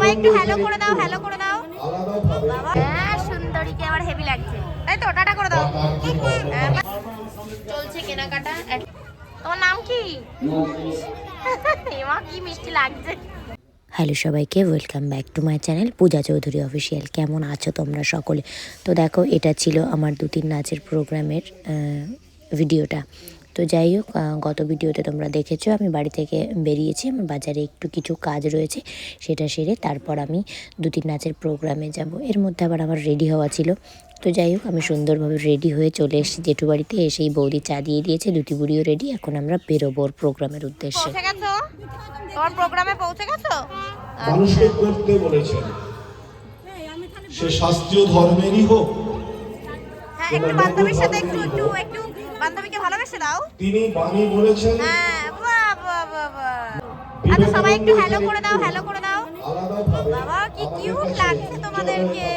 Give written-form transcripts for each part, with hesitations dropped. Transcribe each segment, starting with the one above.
সবাই একটু হ্যালো করে দাও, হ্যালো করে দাও। বাবা হ্যাঁ, সুন্দরীকে আমার হেভি লাগছে, তাই তো? টাটা করে দাও। চলছে কেনাকাটা। তোমার নাম কি? এমা কি মিষ্টি লাগছে। হ্যালো সবাইকে, welcome back to my channel Puja Chowdhury official. কেমন আছো তোমরা সকলে? তো দেখো, এটা ছিল আমার 2-3 নাচের প্রোগ্রামের ভিডিওটা। তো যাই হোক, গত ভিডিওতে তোমরা দেখেছো আমি বাড়ি থেকে বেরিয়েছি, আমার বাজারে একটু কিছু কাজ রয়েছে, সেটা সেরে তারপর আমি 2-3 নাচের প্রোগ্রামে যাব। এর মধ্যে আবার আমার রেডি হওয়া ছিল। তো যাই হোক, আমি সুন্দরভাবে রেডি হয়ে চলে এসেছি জেঠু বাড়িতে। এসেই বৌদি চা দিয়ে দিয়েছে, দুটি বুড়িও রেডি। এখন আমরা বেরোবো প্রোগ্রামের উদ্দেশ্যে। পৌঁছে গেছো? তোমার প্রোগ্রামে পৌঁছে গেছো? মানুষকে করতে বলেছেন, সে শাস্ত্রীয় ধর্মেরই হোক। হ্যাঁ, একটু বান্ধবীর সাথে একটু একটু একটু বান্ধবীকে ভালোবেসে দাও। তিনি বাণী বলেছেন, হ্যাঁ, বাহ বাহ বাহ বাহ। আচ্ছা, সবাই একটু হ্যালো করে দাও, হ্যালো করে দাও। বাবা কি কিউট লাগছে তোমাদেরকে।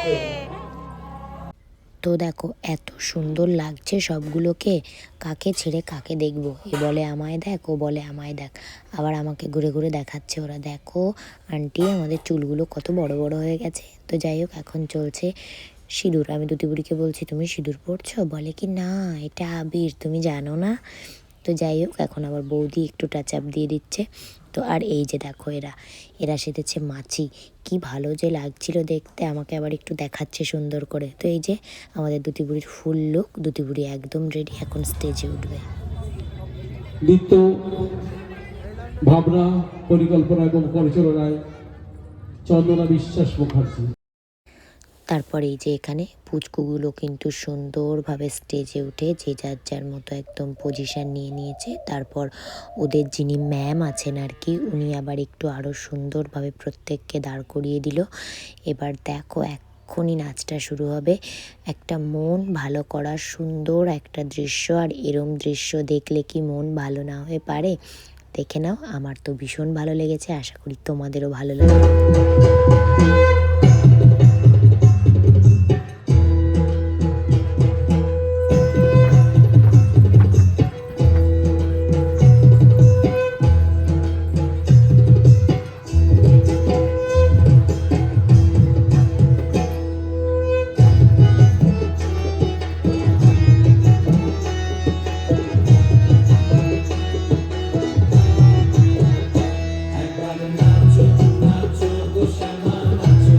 তো দেখো, এত সুন্দর লাগছে সবগুলোকে, কাকে ছেড়ে কাকে দেখবো। এ বলে আমায় দেখ, ও বলে আমায় দেখ, আবার আমাকে ঘুরে ঘুরে দেখাচ্ছে ওরা। দেখো আন্টি, আমাদের চুলগুলো কত বড় বড় হয়ে গেছে। তো যাই হোক, এখন চলছে সিঁদুর। আমি দুটি বুড়িকে বলছি, তুমি সিঁদুর পরছো? বলে কি, না এটা আবির, তুমি জানো না। তো যাই হোক, এখন আবার বৌদি একটু টাচ আপ দিয়ে দিচ্ছে। তো আর এই যে দেখো, এরা সেধেছে মাছি, কি ভালো যে লাগছিল দেখতে। আমাকে আবার একটু দেখাচ্ছে সুন্দর করে। তো এই যে আমাদের দুটি বুড়ির ফুল লুক, দুটি বুড়ি একদম রেডি, এখন স্টেজে উঠবে। নৃত্য, ভাবনা, পরিকল্পনা এবং পরিচালনায় চন্দনা বিশ্বাস মুখার্জি। তারপরে এই যে এখানে পুচকুগুলো কিন্তু সুন্দরভাবে স্টেজে উঠে যে যার যার মতো একদম পজিশন নিয়ে নিয়েছে। তারপর ওদের যিনি ম্যাম আছেন আর কি, উনি আবার একটু আরও সুন্দরভাবে প্রত্যেককে দাঁড় করিয়ে দিল। এবার দেখো, এক্ষুনি নাচটা শুরু হবে। একটা মন ভালো করার সুন্দর একটা দৃশ্য, আর এরম দৃশ্য দেখলে কি মন ভালো না হয়ে পারে? দেখে নাও, আমার তো ভীষণ ভালো লেগেছে, আশা করি তোমাদেরও ভালো লাগবে। একবার নাচো নাচো গো শ্যামা নাচো।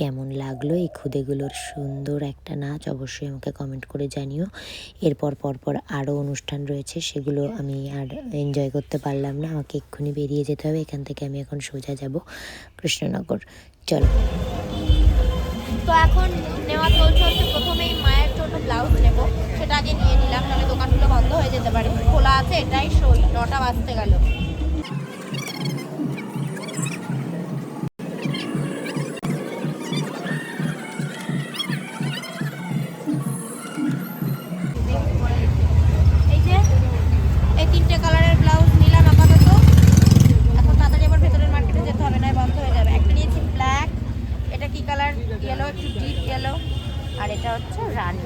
কেমন লাগলো এই খুদেগুলোর সুন্দর একটা নাচ অবশ্যই আমাকে কমেন্ট করে জানিও। এরপর পরপর আরও অনুষ্ঠান রয়েছে, সেগুলো আমি আর এনজয় করতে পারলাম না, আমাকে এক্ষুনি বেরিয়ে যেতে হবে এখান থেকে। আমি এখন সোজা যাব কৃষ্ণনগর। চলো। তো এখন নেওয়া চলছে হচ্ছে প্রথমেই মায়ের জন্য ব্লাউজ নেব, সেটা আগে নিয়ে নিলাম, নাহলে দোকানগুলো বন্ধ হয়ে যেতে পারে। খোলা আছে এটাই সই, 9টা বাজতে গেল। এই যে এই 3টে কালারের ব্লাউজ নিলাম আপাতত। এখন তাড়াতাড়ি আবার ভেতরের মার্কেটে যেতে হবে, না বন্ধ হয়ে যাবে। একটা নিয়েছি ব্ল্যাক, এটা কি কালার, ইয়েলো, একটু ডিপ ইয়েলো, আর এটা হচ্ছে রানি।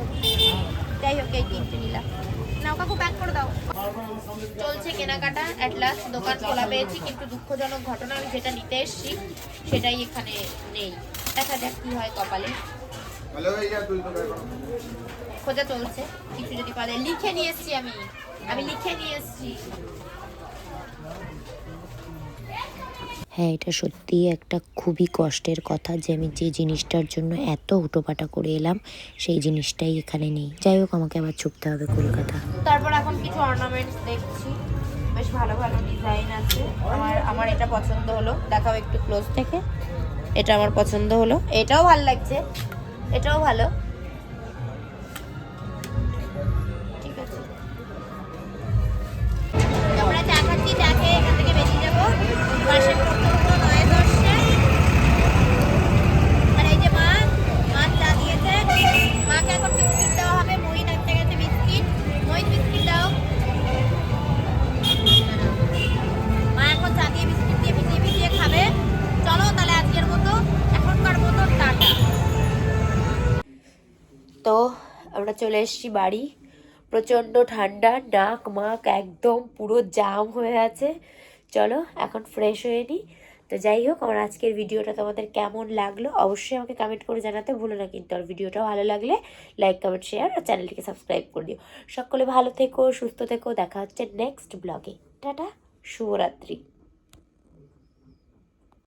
যাই হোক এই 3টে নিলাম। নাও কাকু প্যাক করে দাও। চলছে কেনাকাটা, অ্যাট লাস্ট দোকান খোলা পেয়েছি, কিন্তু দুঃখজনক ঘটনা আমি যেটা নিতে এসেছি সেটাই এখানে নেই। দেখা যাক কি হয় কপালে। খোঁজা চলছে, কিছু যদি পারে। লিখে নিয়ে এসেছি আমি লিখে নিয়ে এসেছি। হ্যাঁ, এটা সত্যিই একটা খুবই কষ্টের কথা যে আমি যে জিনিসটার জন্য এত হুটোপাটা করে এলাম সেই জিনিসটাই এখানে নেই। যাই হোক, আমাকে আবার ছুটতে হবে কলকাতা। তারপর এখন কিছু অর্নামেন্টস দেখছি, বেশ ভালো ভালো ডিজাইন আছে। আমার এটা পছন্দ হলো, দেখাও একটু ক্লোজ থেকে। এটা আমার পছন্দ হলো, এটাও ভালো লাগছে, এটাও ভালো। ঠিক আছে, আমরা চা খাচ্ছি, চা খেয়ে এখান থেকে বেরিয়ে যাবো। পাশে প্রচন্ড নয়েজ হচ্ছে। আর এই যে মা চা দিয়েছে, মাকে এখন বিস্কিট দেওয়া হবে। মহিন একটা গেছে বিস্কিট, মহিন বিস্কিট দাও। মা এখন চা দিয়ে বিস্কিট দিয়ে ভিজিয়ে ভিজিয়ে খাবে। চলো তাহলে আজকের মতো, এখনকার মতো টাটা। তো আমরা চলে এসেছি বাড়ি। প্রচণ্ড ঠান্ডা, নাক মাক একদম পুরো জাম হয়ে আছে। চলো এখন ফ্রেশ হয়ে নিই। তো যাই হোক, আমার আজকের ভিডিওটা তোমাদের কেমন লাগলো অবশ্যই আমাকে কমেন্ট করে জানাতে ভুলো না কিন্তু। আর ভিডিওটা ভালো লাগলে লাইক, কমেন্ট, শেয়ার আর চ্যানেলটিকে সাবস্ক্রাইব করে দিও। সকলে ভালো থেকো, সুস্থ থেকো, দেখা হচ্ছে নেক্সট ব্লগে। টাটা, শুভরাত্রি।